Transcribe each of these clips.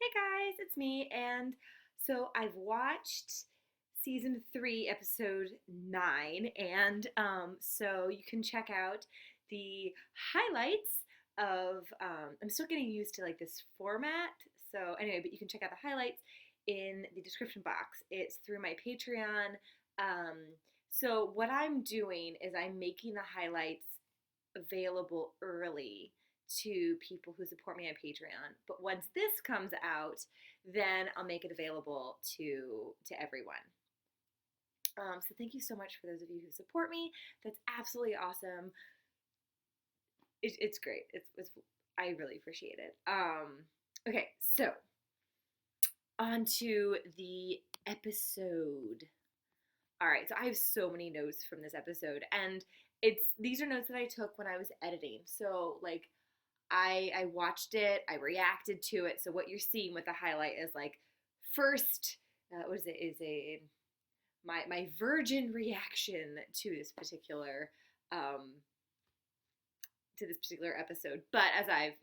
Hey guys, it's me, and so I've watched season 3, episode 9, and so you can check out the highlights of. I'm still getting used to like this format, so anyway, but you can check out the highlights in the description box. It's through my Patreon. Um, so what I'm doing is I'm making the highlights available early to people who support me on Patreon. But once this comes out, then I'll make it available to everyone. So thank you so much for those of you who support me. That's absolutely awesome. It's great. I really appreciate it. Okay, so on to the episode. All right, so I have so many notes from this episode, and these are notes that I took when I was editing. So like I watched it, I reacted to it. So what you're seeing with the highlight is like first, what is it? Is a my virgin reaction um, to this particular episode. But as I've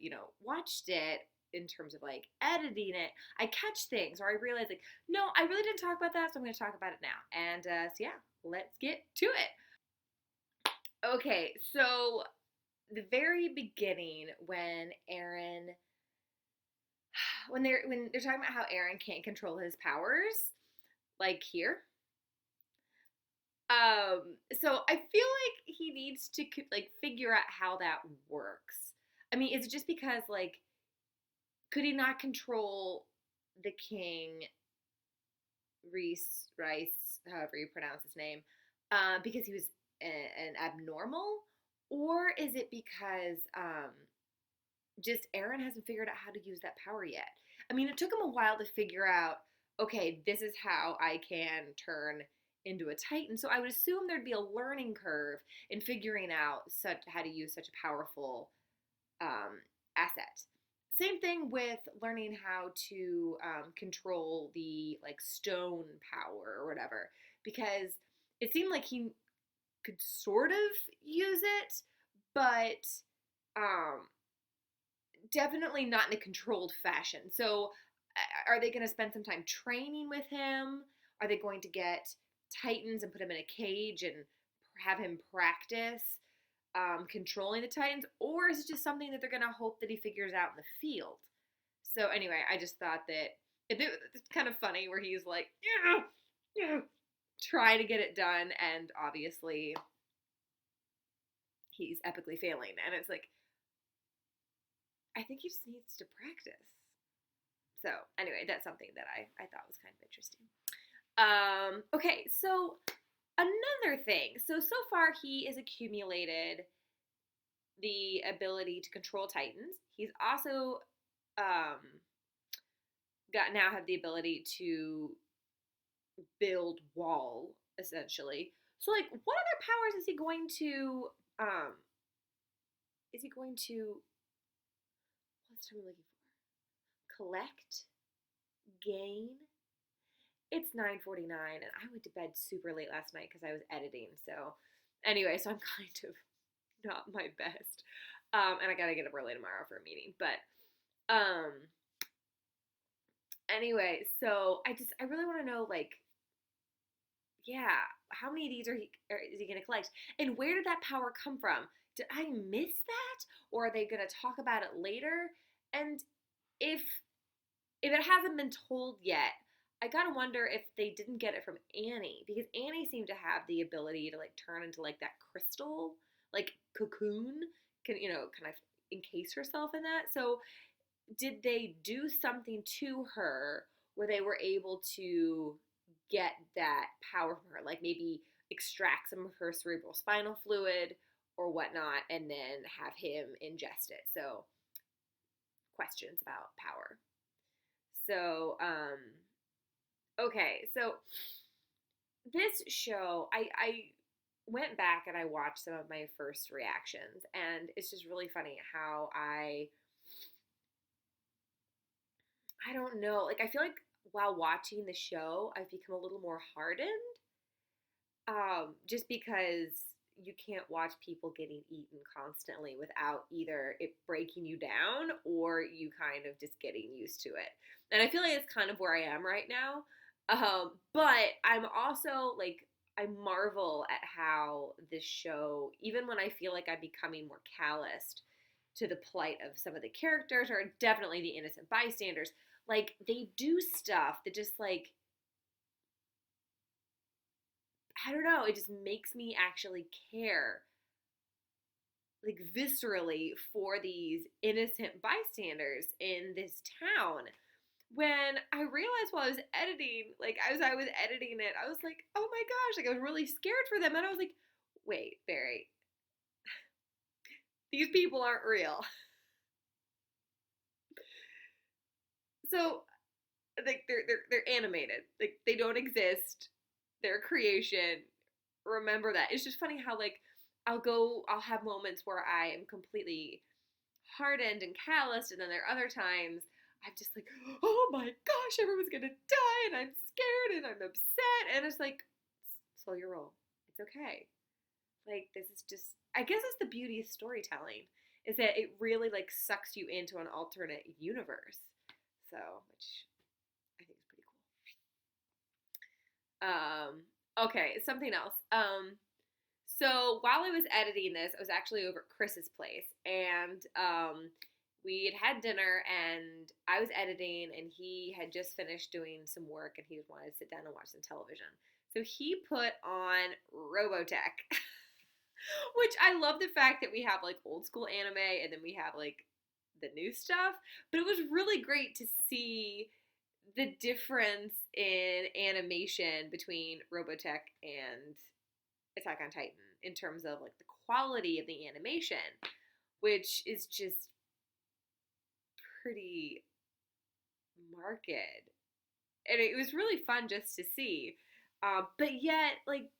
watched it in terms of like editing it, I catch things or I realize like no, I really didn't talk about that, so I'm going to talk about it now. And so yeah, let's get to it. Okay, so the very beginning when they're talking about how Aaron can't control his powers, like here. So I feel like he needs to like figure out how that works. I mean, is it just because like could he not control the king Reese Rice, however you pronounce his name, because he was an abnormal, or is it because just Aaron hasn't figured out how to use that power yet? I mean, it took him a while to figure out, okay, this is how I can turn into a Titan. So I would assume there'd be a learning curve in figuring out how to use such a powerful asset. Same thing with learning how to control the like stone power or whatever, because it seemed like he could sort of use it, but um, definitely not in a controlled fashion. So, are they going to spend some time training with him? Are they going to get Titans and put him in a cage and have him practice controlling the Titans? Or is it just something that they're going to hope that he figures out in the field? So, anyway, I just thought that it's kind of funny where he's like, yeah, yeah, trying to get it done, and obviously he's epically failing. And it's like, I think he just needs to practice. So anyway, that's something that I thought was kind of interesting. Okay, so another thing. So far he has accumulated the ability to control Titans. He's also um, have the ability to build wall essentially. So like, what other powers is he going to? Um, is he going to? What's the term I'm looking for? Collect, gain. It's 9:49 and I went to bed super late last night because I was editing. So anyway, so I'm kind of not my best. And I gotta get up early tomorrow for a meeting. But anyway, so I really want to know like, yeah, how many of these is he gonna collect, and where did that power come from? Did I miss that, or are they gonna talk about it later? And if it hasn't been told yet, I gotta wonder if they didn't get it from Annie, because Annie seemed to have the ability to like turn into like that crystal, like cocoon, can kind of encase herself in that. So did they do something to her where they were able to get that power from her, like maybe extract some of her cerebral spinal fluid or whatnot, and then have him ingest it? So questions about power. So okay, so this show, I went back and I watched some of my first reactions, and it's just really funny how I don't know, like I feel like while watching the show, I've become a little more hardened, just because you can't watch people getting eaten constantly without either it breaking you down or you kind of just getting used to it. And I feel like it's kind of where I am right now. But I'm also like, I marvel at how this show, even when I feel like I'm becoming more calloused to the plight of some of the characters, or definitely the innocent bystanders, like they do stuff that just like, I don't know, it just makes me actually care, like viscerally, for these innocent bystanders in this town. When I realized while I was editing, like as I was editing it, I was like, oh my gosh, like I was really scared for them. And I was like, wait, Barry, these people aren't real. So like they're animated. Like they don't exist. They're a creation. Remember that. It's just funny how like I'll have moments where I am completely hardened and calloused, and then there are other times I'm just like, oh my gosh, everyone's gonna die, and I'm scared and I'm upset, and it's like, slow your roll. It's okay. Like this is just, I guess it's the beauty of storytelling, is that it really like sucks you into an alternate universe. So, which I think is pretty cool. Okay, something else. So while I was editing this, I was actually over at Chris's place, and we had dinner, and I was editing, and he had just finished doing some work, and he just wanted to sit down and watch some television. So he put on Robotech, which I love the fact that we have like old school anime, and then we have like the new stuff. But it was really great to see the difference in animation between Robotech and Attack on Titan in terms of like the quality of the animation, which is just pretty marked. And it was really fun just to see. But yet, like,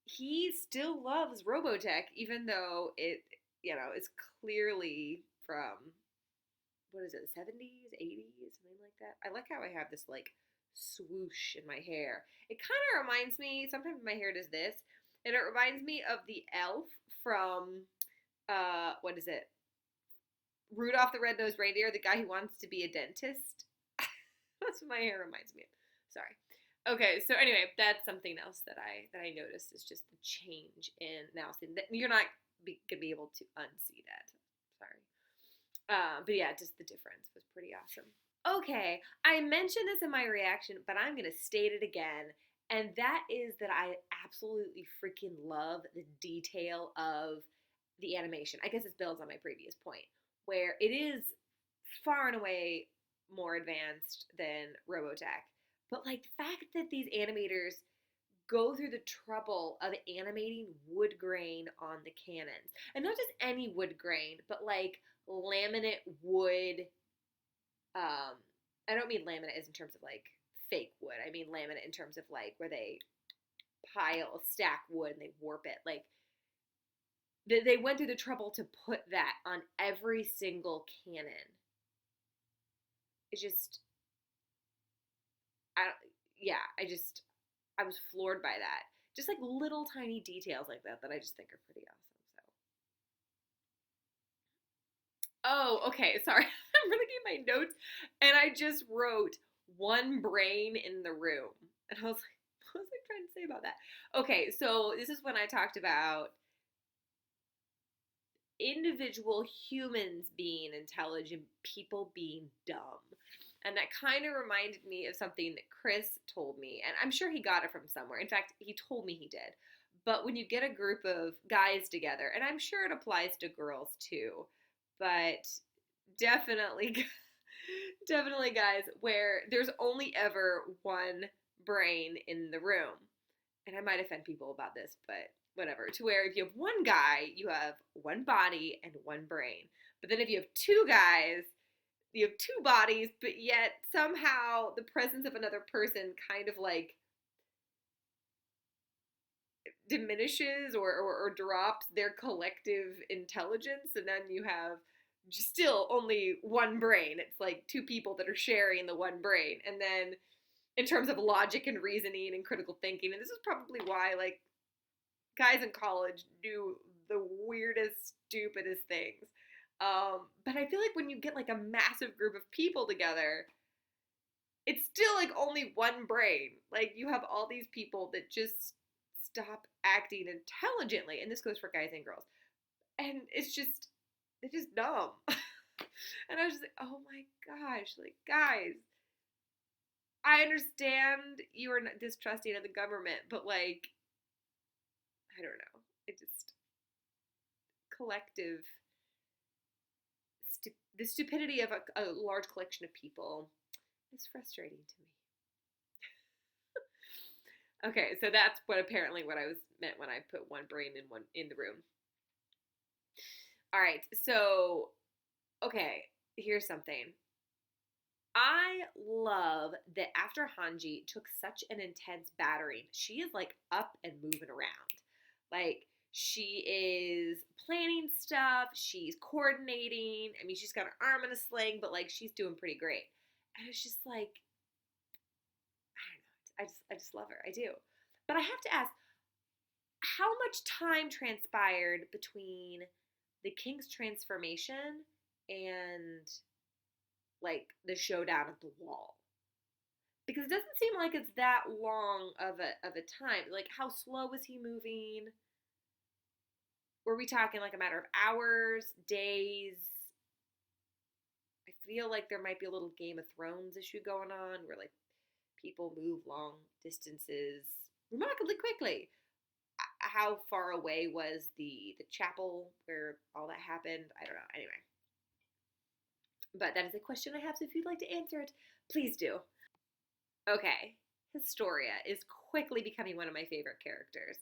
he still loves Robotech, even though it, is clearly from, what is it, 70s, 80s, something like that. I like how I have this, like, swoosh in my hair. It kind of reminds me, sometimes my hair does this, and it reminds me of the elf from, what is it? Rudolph the Red-Nosed Reindeer, the guy who wants to be a dentist. That's what my hair reminds me of. Sorry. Okay, so anyway, that's something else that I noticed, is just the change in now. That you're not gonna be able to unsee that. Sorry. But yeah, just the difference was pretty awesome. Okay, I mentioned this in my reaction, but I'm gonna state it again, and that is that I absolutely freaking love the detail of the animation. I guess this builds on my previous point, where it is far and away more advanced than Robotech. But like the fact that these animators go through the trouble of animating wood grain on the cannons. And not just any wood grain, but like laminate wood. I don't mean laminate as in terms of like fake wood. I mean laminate in terms of like where they stack wood and they warp it. Like they went through the trouble to put that on every single cannon. It's just, yeah, I was floored by that. Just like little tiny details like that I just think are pretty awesome. So, oh, okay, sorry. I'm looking at my notes, and I just wrote one brain in the room, and I was like, what was I trying to say about that? Okay, so this is when I talked about individual humans being intelligent, people being dumb. And that kind of reminded me of something that Chris told me. And I'm sure he got it from somewhere. In fact, he told me he did. But when you get a group of guys together, and I'm sure it applies to girls too, but definitely, definitely guys, where there's only ever one brain in the room. And I might offend people about this, but whatever. To where if you have one guy, you have one body and one brain. But then if you have two guys, you have two bodies, but yet somehow the presence of another person kind of like diminishes or drops their collective intelligence, and then you have still only one brain. It's like two people that are sharing the one brain. And then in terms of logic and reasoning and critical thinking, and this is probably why like guys in college do the weirdest, stupidest things. But I feel like when you get like a massive group of people together, it's still like only one brain. Like you have all these people that just stop acting intelligently, and this goes for guys and girls. And it's just dumb. And I was just like, oh my gosh, like guys, I understand you are distrusting of the government, but like, I don't know. It just collective the stupidity of a large collection of people is frustrating to me. Okay, so that's what I was meant when I put one brain in the room. All right, so okay, here's something. I love that after Hanji took such an intense battering, she is like up and moving around. Like she is planning stuff, she's coordinating. I mean, she's got her arm in a sling, but like she's doing pretty great. And it's just like I don't know. I just love her. I do. But I have to ask, how much time transpired between the king's transformation and like the showdown at the wall? Because it doesn't seem like it's that long of a time. Like how slow was he moving? Were we talking like a matter of hours, days? I feel like there might be a little Game of Thrones issue going on where like people move long distances remarkably quickly. How far away was the chapel where all that happened? I don't know. Anyway, but that is a question I have. So if you'd like to answer it, please do. Okay, Historia is quickly becoming one of my favorite characters.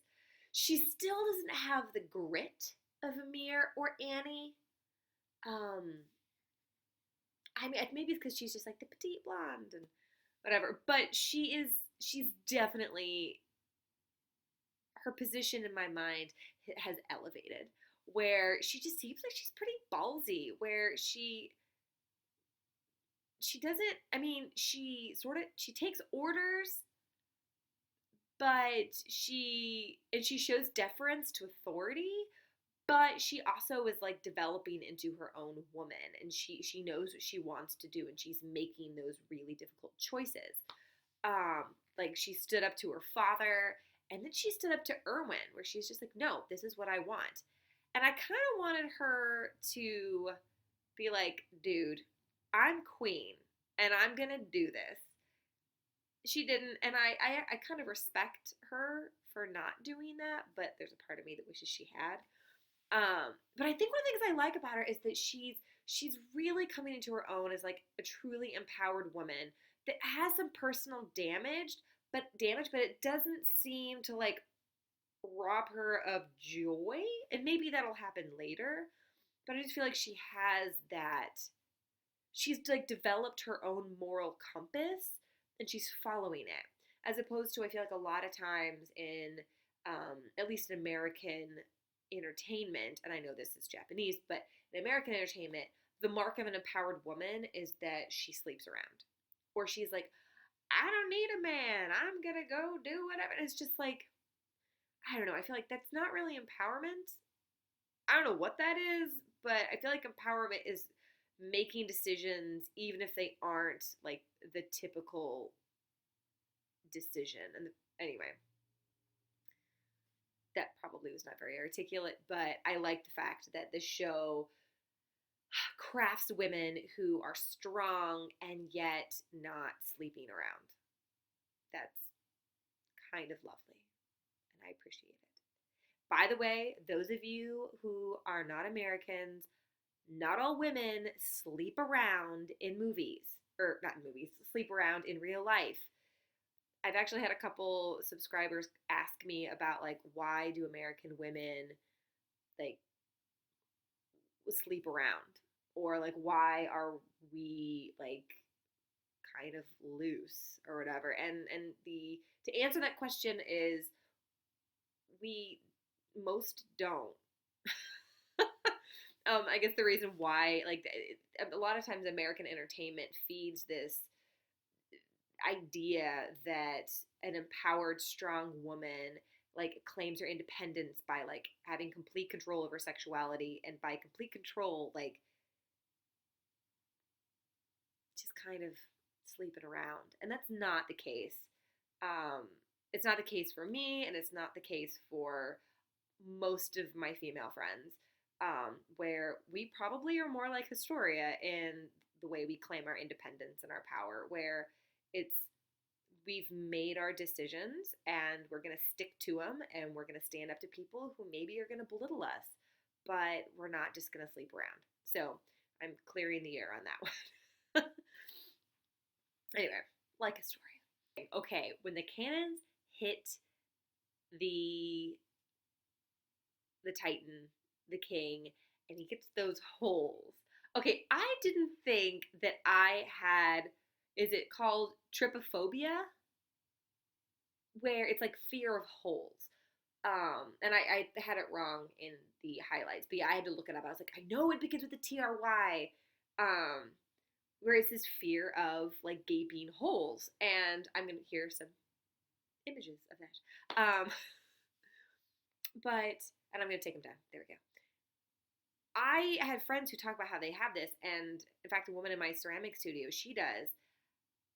She still doesn't have the grit of Amir or Annie. Um, I mean, maybe it's because she's just like the petite blonde and whatever. But she's definitely, her position in my mind has elevated. Where she just seems like she's pretty ballsy. Where she doesn't. I mean, she takes orders, but she shows deference to authority, but she also is like developing into her own woman, and she knows what she wants to do, and she's making those really difficult choices. Like she stood up to her father, and then she stood up to Erwin, where she's just like, no, this is what I want. And I kind of wanted her to be like, dude, I'm queen and I'm gonna do this. She didn't, and I kind of respect her for not doing that, but there's a part of me that wishes she had. But I think one of the things I like about her is that she's really coming into her own as like a truly empowered woman that has some personal but it doesn't seem to like rob her of joy. And maybe that'll happen later. But I just feel like she has that. She's like developed her own moral compass and she's following it. As opposed to, I feel like a lot of times in, at least in American entertainment, and I know this is Japanese, but in American entertainment, the mark of an empowered woman is that she sleeps around. Or she's like, I don't need a man. I'm going to go do whatever. And it's just like, I don't know. I feel like that's not really empowerment. I don't know what that is, but I feel like empowerment is making decisions even if they aren't like the typical decision. And anyway, that probably was not very articulate, but I like the fact that the show crafts women who are strong and yet not sleeping around. That's kind of lovely, and I appreciate it. By the way, those of you who are not Americans, not all women sleep around in movies, or not in movies, sleep around in real life. I've actually had a couple subscribers ask me about like why do American women like sleep around, or like why are we like kind of loose or whatever. And the to answer that question is we most don't. I guess the reason why, like, a lot of times American entertainment feeds this idea that an empowered, strong woman like claims her independence by like having complete control over sexuality, and by complete control, like just kind of sleeping around. And that's not the case. Um, it's not the case for me, and it's not the case for most of my female friends, where we probably are more like Historia in the way we claim our independence and our power, where it's we've made our decisions and we're going to stick to them, and we're going to stand up to people who maybe are going to belittle us, but we're not just going to sleep around. So I'm clearing the air on that one. Anyway, like Historia. Okay, when the cannons hit the Titan, the king, and he gets those holes. Okay, I didn't think that I had, is it called trypophobia? Where it's like fear of holes. And I had it wrong in the highlights, but yeah, I had to look it up. I was like, I know it begins with the TRY. Where it's this fear of like gaping holes. And I'm gonna hear some images of that. But, and I'm going to take them down. There we go. I had friends who talk about how they have this, and in fact, a woman in my ceramic studio, she does.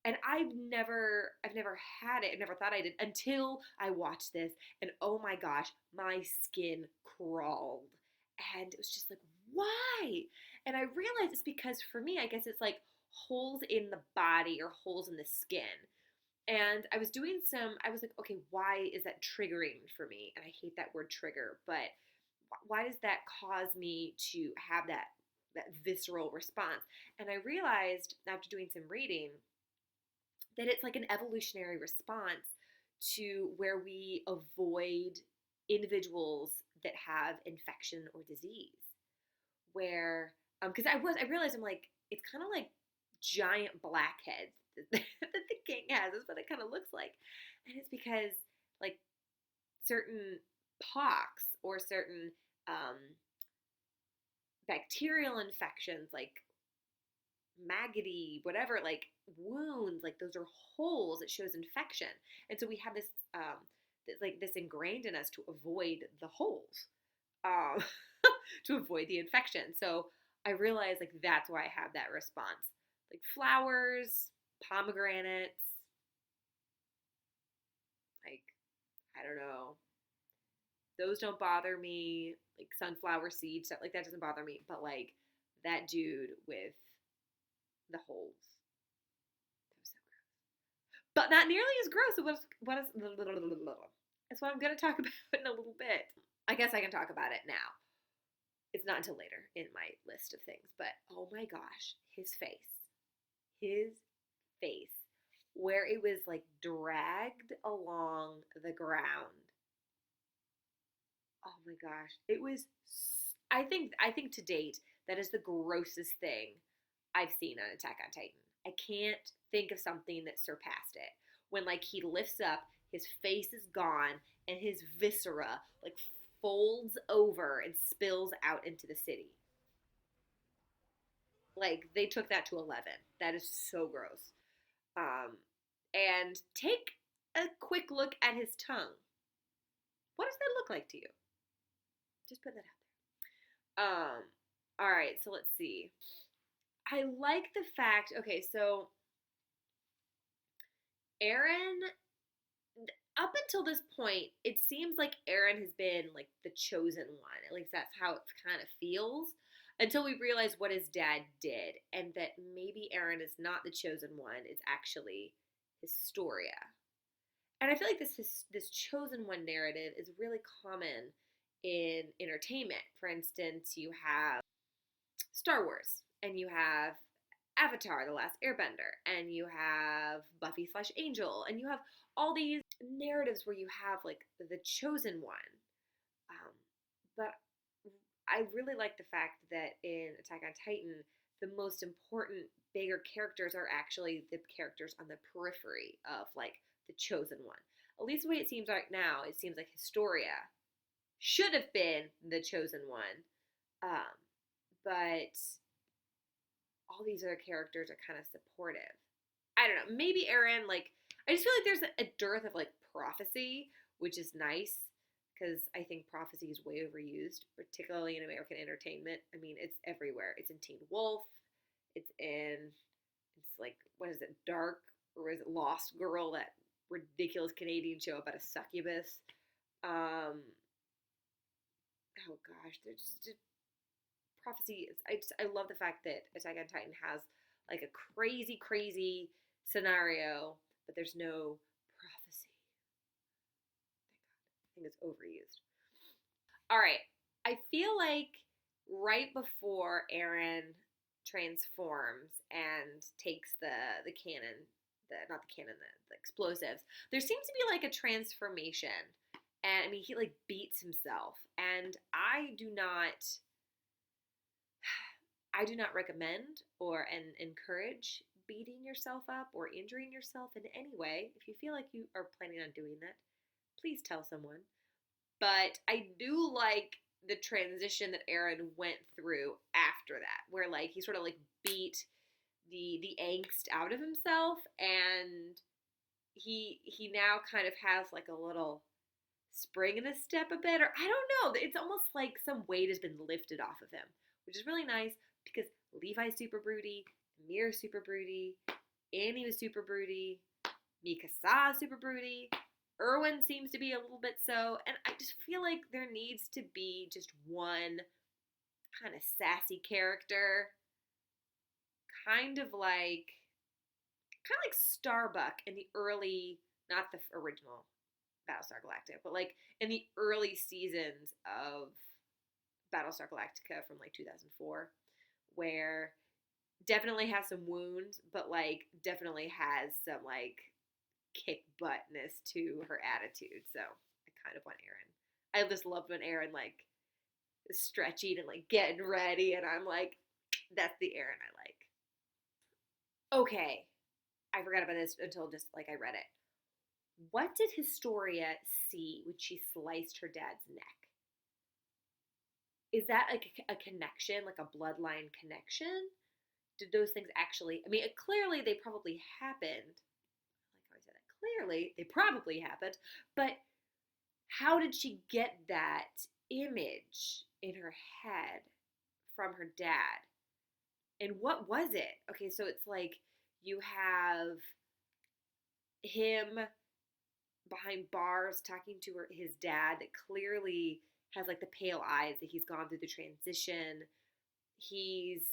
And I've never had it. I never thought I did until I watched this, and oh my gosh, my skin crawled. And it was just like, why? And I realized it's because for me, I guess it's like holes in the body or holes in the skin. And I was doing I was like, okay, why is that triggering for me? And I hate that word trigger, but why does that cause me to have that visceral response? And I realized after doing some reading that it's like an evolutionary response to where we avoid individuals that have infection or disease. Where, because I realized I'm like, it's kind of like giant blackheads that the king has. Is what it kind of looks like, and it's because like certain pox or certain bacterial infections, like maggoty, whatever, like wounds, like those are holes. It shows infection, and so we have this like this ingrained in us to avoid the holes, um, to avoid the infection. So I realized like that's why I have that response. Like flowers, pomegranates, like I don't know, those don't bother me. Like sunflower seeds, stuff like that doesn't bother me. But like that dude with the holes, that was so gross. But not nearly as gross as what is that's what I'm gonna talk about in a little bit. I guess I can talk about it now. It's not until later in my list of things, but oh my gosh, his face, where it was like dragged along the ground. Oh my gosh, it was. I think to date that is the grossest thing I've seen on Attack on Titan. I can't think of something that surpassed it. When like he lifts up, his face is gone, and his viscera like folds over and spills out into the city. Like they took that to 11. That is so gross. Um, and take a quick look at his tongue. What does that look like to you? Just put that out there. All right, so let's see. I like the fact, okay, so Eren, up until this point, it seems like Eren has been like the chosen one. At least that's how it kind of feels. Until we realize what his dad did, and that maybe Eren is not the chosen one, it's actually Historia. And I feel like this chosen one narrative is really common in entertainment. For instance, you have Star Wars, and you have Avatar, The Last Airbender, and you have Buffy / Angel, and you have all these narratives where you have like the chosen one. But I really like the fact that in Attack on Titan, the most important, bigger characters are actually the characters on the periphery of like the chosen one. At least the way it seems right now, it seems like Historia should have been the chosen one. But all these other characters are kind of supportive. I don't know. Maybe Eren, like, I just feel like there's a dearth of like prophecy which is nice because I think prophecy is way overused, particularly in American entertainment. I mean, it's everywhere. It's in Teen Wolf. It's in, it's like, what is it, Dark? Or is it Lost Girl, that ridiculous Canadian show about a succubus? Um, oh gosh, there's just prophecy. I love the fact that Attack on Titan has like a crazy, crazy scenario, but there's no prophecy. I think it's overused. All right. I feel like right before Eren transforms and takes the cannon, the not the cannon, the explosives, there seems to be like a transformation. And I mean, he like beats himself, and I do not recommend or encourage beating yourself up or injuring yourself in any way. If you feel like you are planning on doing that, please tell someone. But I do like the transition that Eren went through after that, where like he sort of like beat the angst out of himself, and he now kind of has like a little spring in his step a bit, or I don't know. It's almost like some weight has been lifted off of him, which is really nice because Levi's super broody, Mir's super broody, Annie was super broody, Mikasa super broody, Erwin seems to be a little bit so, and I just feel like there needs to be just one kind of sassy character, kind of like Starbuck in the early, not the original Battlestar Galactica, but like in the early seasons of Battlestar Galactica from like 2004, where definitely has some wounds, but like definitely has some like kick buttness to her attitude. So I kind of want Eren. I just loved when Eren like is stretching and like getting ready, and I'm like, that's the Eren I like. Okay, I forgot about this until just like I read it. What did Historia see when she sliced her dad's neck? Is that like a connection, like a bloodline connection? Did those things actually? I mean, clearly they probably happened. I like how I said that. Clearly they probably happened, but how did she get that image in her head from her dad? And what was it? Okay, so it's like you have him behind bars talking to his dad that clearly has like the pale eyes, that he's gone through the transition. He's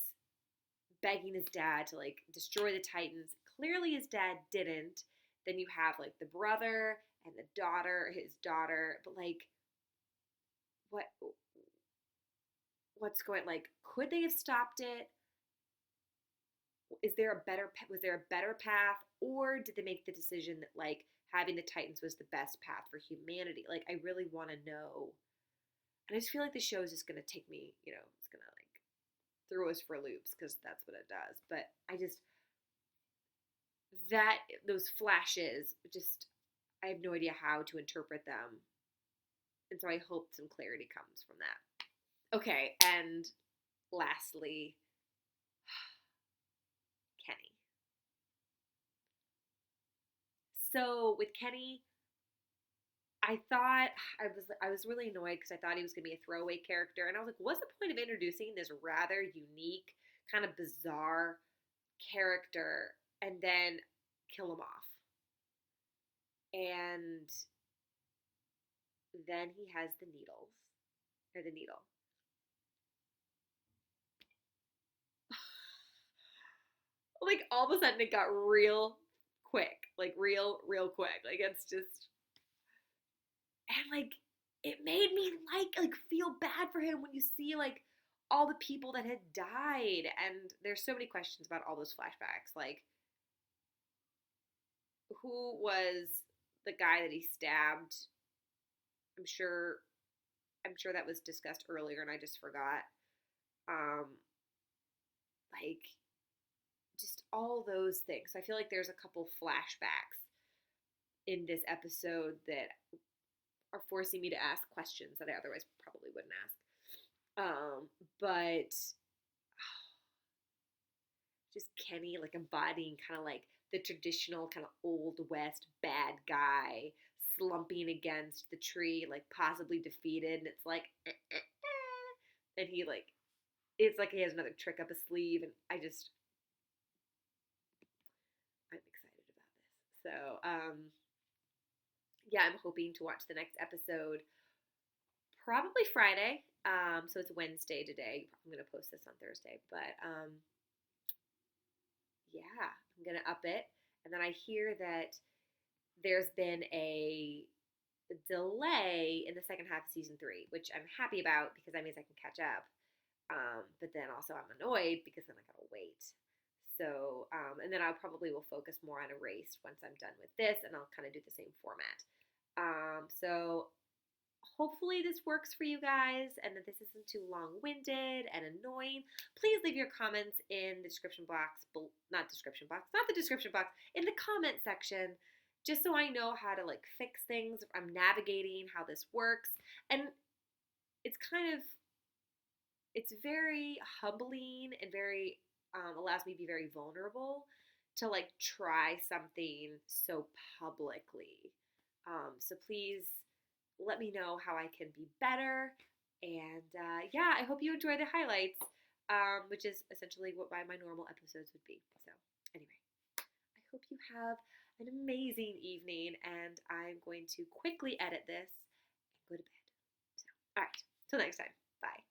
begging his dad to like destroy the Titans. Clearly his dad didn't. Then you have like the brother and the daughter, his daughter, but like what what's going, like, could they have stopped it? Is there a better, was there a better path, or did they make the decision that like having the Titans was the best path for humanity? Like, I really want to know. And I just feel like the show is just gonna take me, it's gonna like throw us for loops because that's what it does. But I just, that those flashes, just, I have no idea how to interpret them, and so I hope some clarity comes from that. Okay, and lastly, Kenny. So with Kenny, I was really annoyed because I thought he was gonna be a throwaway character, and I was like, what's the point of introducing this rather unique, kind of bizarre character and then kill him off? And then he has the needles, or the needle. Like all of a sudden it got real quick, like real quick. Like it's just, and like it made me like feel bad for him when you see like all the people that had died, and there's so many questions about all those flashbacks, like who was the guy that he stabbed. i'm sure I'm sure that was discussed earlier and I just forgot. Like just all those things. I feel like there's a couple flashbacks in this episode that are forcing me to ask questions that I otherwise probably wouldn't ask. But just Kenny like embodying kind of like the traditional kind of old west bad guy slumping against the tree, like possibly defeated, and it's like, and he like, it's like he has another trick up his sleeve, and I'm excited about this. So, yeah, I'm hoping to watch the next episode probably Friday. So it's Wednesday today. I'm gonna post this on Thursday, but yeah, I'm gonna up it. And then I hear that there's been a delay in the second half of season 3, which I'm happy about because that means I can catch up. But then also I'm annoyed because then I gotta wait. So, and then I probably will focus more on Erased once I'm done with this, and I'll kind of do the same format. So hopefully this works for you guys and that this isn't too long-winded and annoying. Please leave your comments in the description box, not the description box, in the comment section, just so I know how to like fix things. I'm navigating how this works, and it's it's very humbling and very allows me to be very vulnerable to like try something so publicly. So please let me know how I can be better. And yeah, I hope you enjoy the highlights, which is essentially what my normal episodes would be. So anyway, I hope you have an amazing evening, and I'm going to quickly edit this and go to bed. So, all right, till next time. Bye.